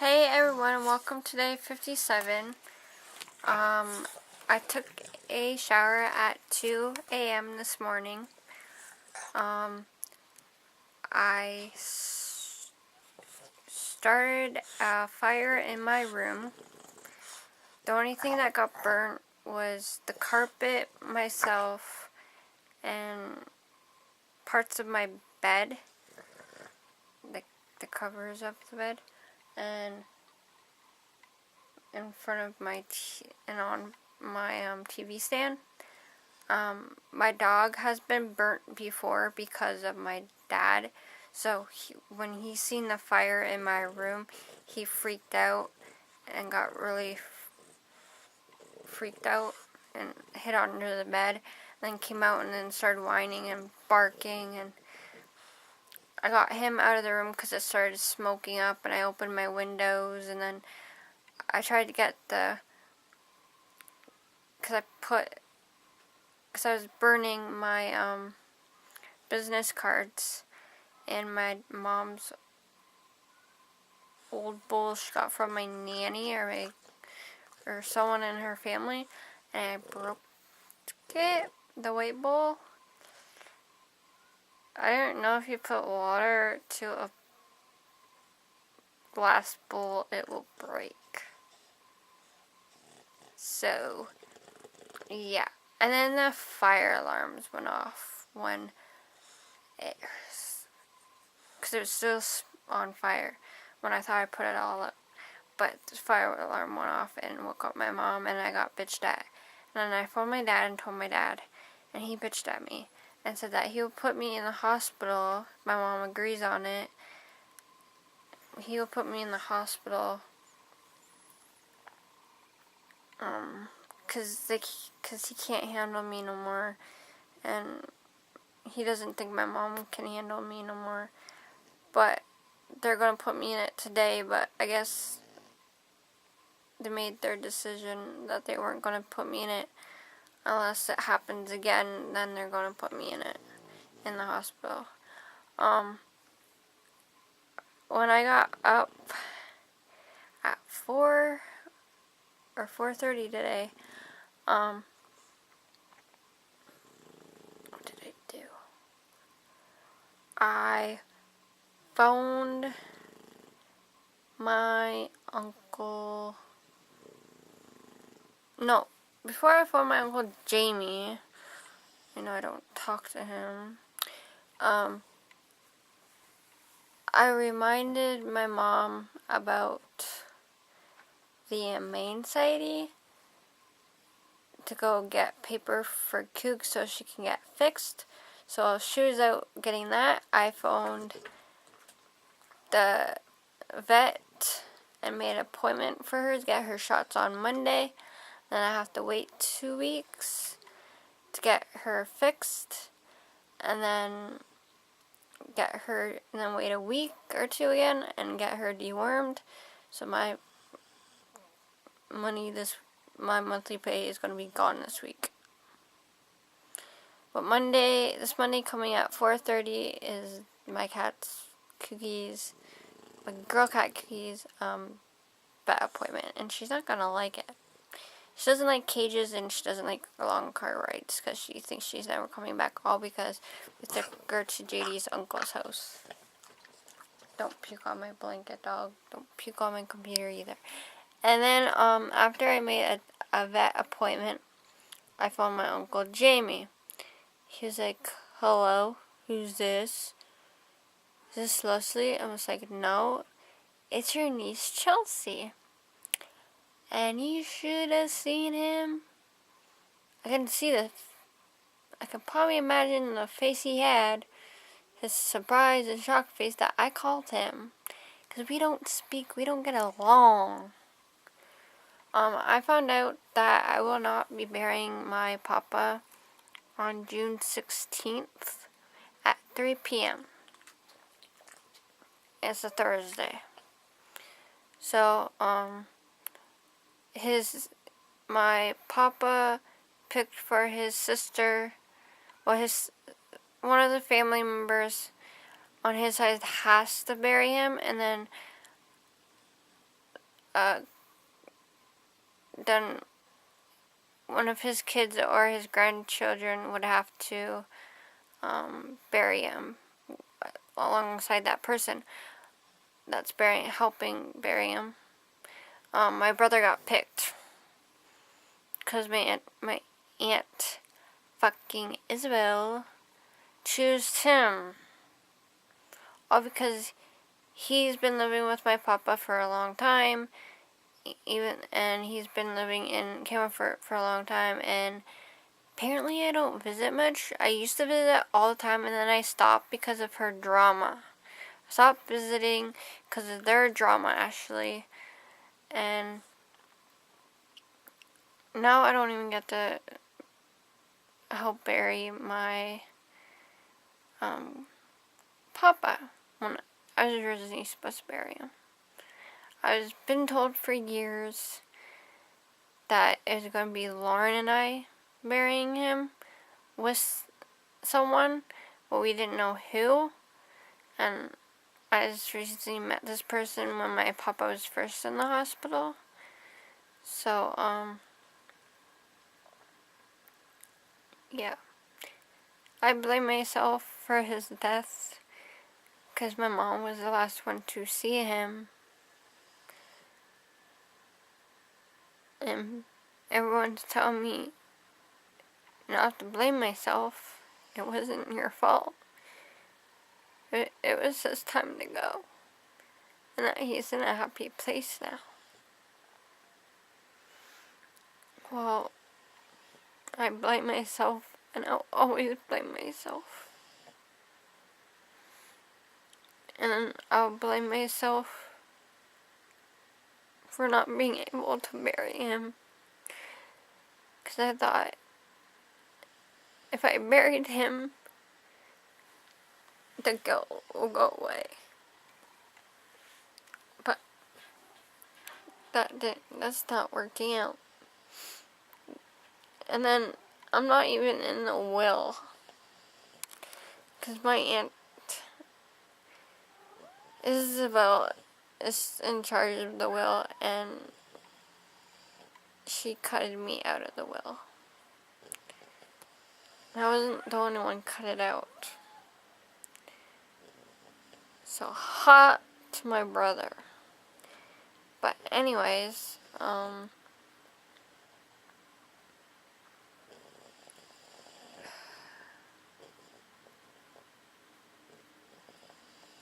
Hey everyone, welcome to day 57. I took a shower at 2 a.m. this morning. I started a fire in my room. The only thing that got burnt was the carpet, myself, and parts of my bed, the covers of the bed, and in front of my and on my TV stand. My dog has been burnt before because of my dad. So when he seen the fire in my room, he freaked out and got really freaked out and hid under the bed. Then came out and then started whining and barking. And I got him out of the room because it started smoking up. And I opened my windows. And then I tried to get because I was burning my business cards and my mom's old bowl she got from my nanny or someone in her family, and I broke the white bowl. I don't know if you put water to a glass bowl, it will break. So, yeah. And then the fire alarms went off because it was still on fire when I thought I put it all up. But the fire alarm went off and woke up my mom, and I got bitched at. And then I phoned my dad and told my dad, and he bitched at me and said that he would put me in the hospital. My mom agrees on it. He will put me in the hospital because he can't handle me no more, and he doesn't think my mom can handle me no more. But they're going to put me in it today, but I guess they made their decision that they weren't going to put me in it unless it happens again. Then they're going to put me in the hospital. When I got up at 4 or 4:30 today, what did I do? I phoned my uncle. No, before I phoned my Uncle Jamie, I know I don't talk to him, I reminded my mom about the Humane Society to go get paper for Cook so she can get fixed. So while she was out getting that, I phoned the vet and made an appointment for her to get her shots on Monday. Then I have to wait 2 weeks to get her fixed, and then wait a week or two again and get her dewormed. So my monthly pay is going to be gone this week. But this Monday coming at 4:30 is my cat's Cookies, my girl cat Cookies, vet appointment, and she's not going to like it. She doesn't like cages, and she doesn't like long car rides because she thinks she's never coming back, all because we took her to JD's uncle's house. Don't puke on my blanket, dog. Don't puke on my computer either. And then after I made a vet appointment, I phoned my Uncle Jamie. He was like, "Hello, who's this? Is this Leslie?" I was like, "No, it's your niece Chelsey. And you should have seen him." I can probably imagine the face he had, his surprise and shock face that I called him. Because we don't speak, we don't get along. I found out that I will not be burying my papa on June 16th at 3 p.m. It's a Thursday. So, my papa picked for his sister, one of the family members on his side has to bury him, and then then one of his kids or his grandchildren would have to bury him alongside that person that's helping bury him. My brother got picked because my aunt fucking Isabel chose him. All because he's been living with my papa for a long time, and he's been living in Cameron for a long time, and apparently I don't visit much. I used to visit all the time, and then I stopped because of her drama. I stopped visiting because of their drama, actually, and now I don't even get to help bury my papa when I was originally supposed to bury him. I've been told for years that it was going to be Lauren and I burying him with someone, but we didn't know who. And I just recently met this person when my papa was first in the hospital. So, yeah. I blame myself for his death because my mom was the last one to see him. And everyone's telling me not to blame myself. It wasn't your fault. It was his time to go. And that he's in a happy place now. Well, I blame myself, and I'll always blame myself. And I'll blame myself for not being able to bury him. Because I thought if I buried him, the guilt will go away. But that's not working out. And then I'm not even in the will. Because my aunt Isabel is in charge of the will, and she cutted me out of the will. I wasn't the only one cut it out. So hot to my brother. But anyways,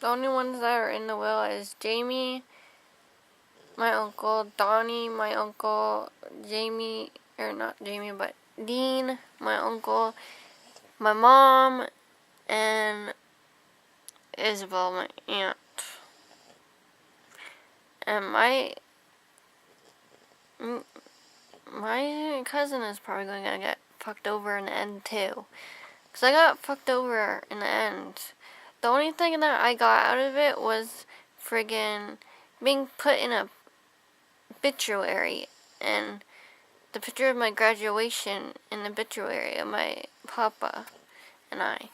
the only ones that are in the will is Jamie, my uncle, Donnie, my uncle, Jamie, or not Jamie, but Dean, my uncle, my mom, and Isabel, my aunt. And my cousin is probably going to get fucked over in the end too. Because I got fucked over in the end. The only thing that I got out of it was friggin' being put in a obituary, and the picture of my graduation in the obituary of my papa and I.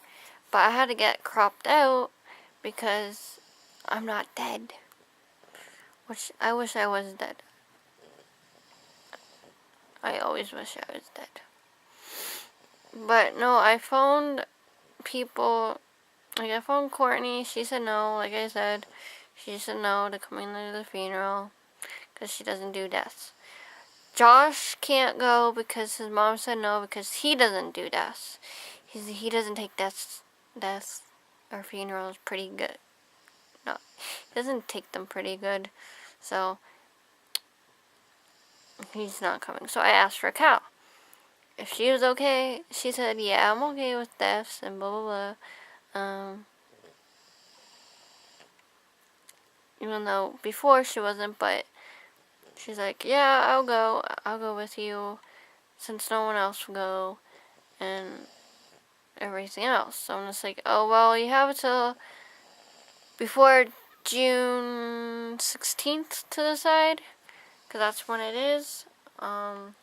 But I had to get cropped out because I'm not dead. Which I wish I was dead. I always wish I was dead. But no, I phoned people. Like, I phoned Courtney. She said no, like I said. She said no to coming to the funeral because she doesn't do deaths. Josh can't go because his mom said no because he doesn't do deaths. He doesn't take deaths or funerals pretty good. No, he doesn't take them pretty good. So, he's not coming. So I asked for Cal. If she was okay, she said, yeah, I'm okay with deaths and blah, blah, blah. Even though before she wasn't, but she's like, yeah, I'll go with you since no one else will go and everything else. So I'm just like, oh, well, you have till before June 16th to decide, because that's when it is. So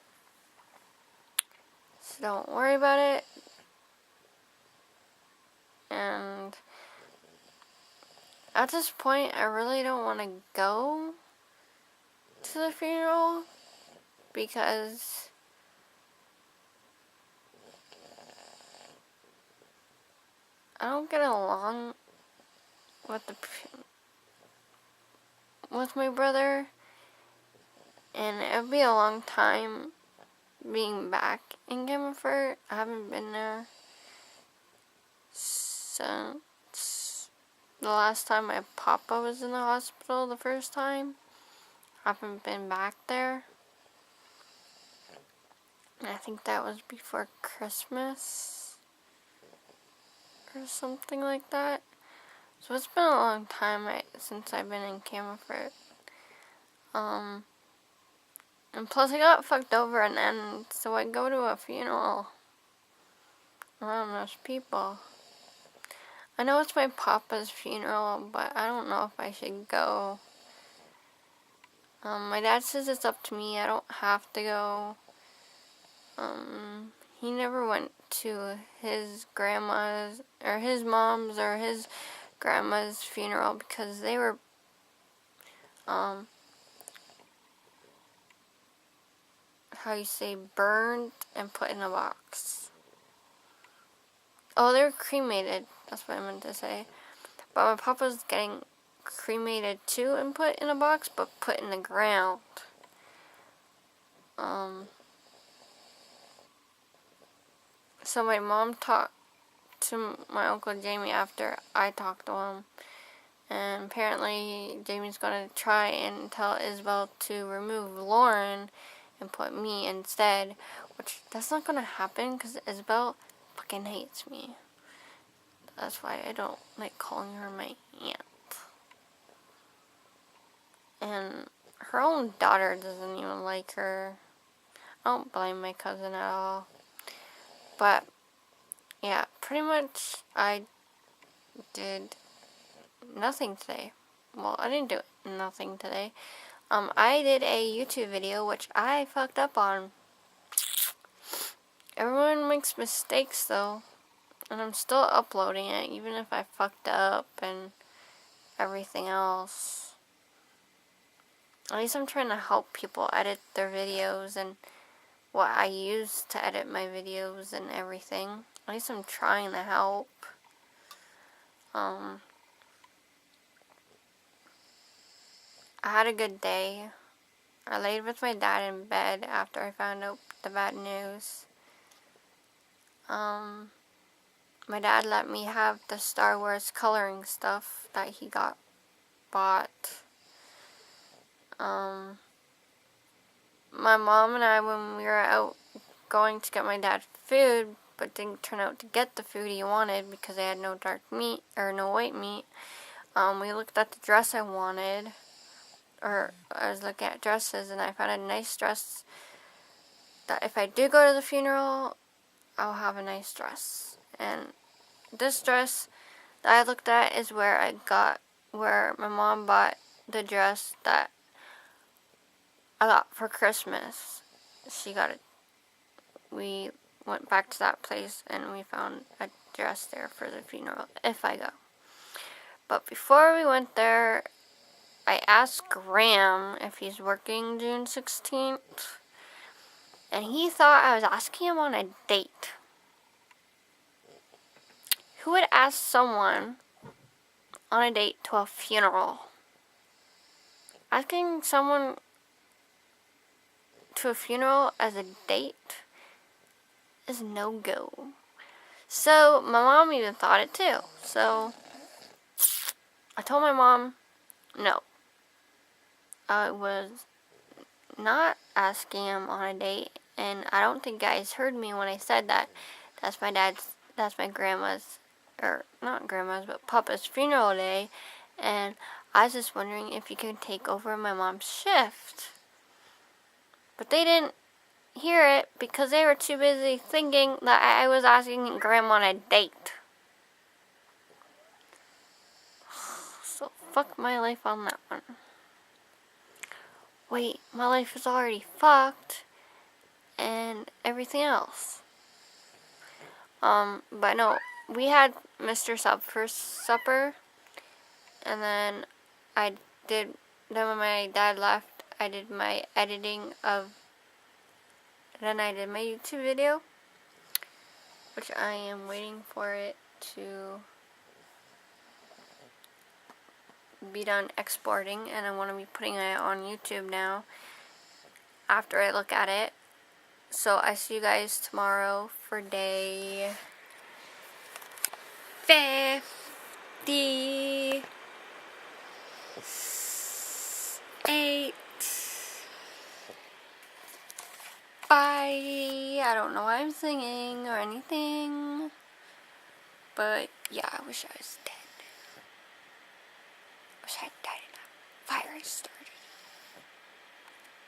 don't worry about it. And at this point, I really don't want to go to the funeral because I don't get along with with my brother, and it'll be a long time being back in Camerford. I haven't been there since the last time my papa was in the hospital the first time. I haven't been back there. I think that was before Christmas or something like that. So it's been a long time since I've been in Camerford. And plus I got fucked over, and then so I go to a funeral around those people. I know it's my papa's funeral, but I don't know if I should go. My dad says it's up to me. I don't have to go. He never went to his grandma's or his mom's or his grandma's funeral because they were how you say, burned and put in a box. Oh, they were cremated. That's what I meant to say. But my papa's getting cremated too and put in a box, but put in the ground. So my mom talked to my Uncle Jamie after I talked to him. And apparently Jamie's going to try and tell Isabel to remove Lauren and put me instead. Which, that's not going to happen because Isabel fucking hates me. That's why I don't like calling her my aunt. And her own daughter doesn't even like her. I don't blame my cousin at all. But, yeah, pretty much I did nothing today. Well, I didn't do nothing today. I did a YouTube video, which I fucked up on. Everyone makes mistakes, though. And I'm still uploading it, even if I fucked up and everything else. At least I'm trying to help people edit their videos and what I use to edit my videos and everything. At least I'm trying to help. I had a good day. I laid with my dad in bed after I found out the bad news. My dad let me have the Star Wars coloring stuff that he got bought. My mom and I, when we were out going to get my dad food, but didn't turn out to get the food he wanted because they had no dark meat, or no white meat, we looked at the dress I wanted, or I was looking at dresses, and I found a nice dress that if I do go to the funeral, I'll have a nice dress. And this dress that I looked at is where my mom bought the dress that I got for Christmas. She got it. We went back to that place and we found a dress there for the funeral, if I go. But before we went there, I asked Graham if he's working June 16th. And he thought I was asking him on a date. Who would ask someone on a date to a funeral? Asking someone to a funeral as a date is no-go. So, my mom even thought it too. So, I told my mom, no. I was not asking him on a date, and I don't think guys heard me when I said that. That's my grandma's, or not grandma's, but Papa's funeral day, and I was just wondering if you could take over my mom's shift. But they didn't hear it because they were too busy thinking that I was asking Grandma on a date. So fuck my life on that one. Wait, my life is already fucked and everything else. But no, we had Mr. Sub for supper, and then when my dad left, I did my editing of, then I did my YouTube video, which I am waiting for it to be done exporting, and I want to be putting it on YouTube now after I look at it. So I see you guys tomorrow for day 58. Bye. I don't know why I'm singing or anything, but yeah, I wish I was dead. I wish I had died in a fire started.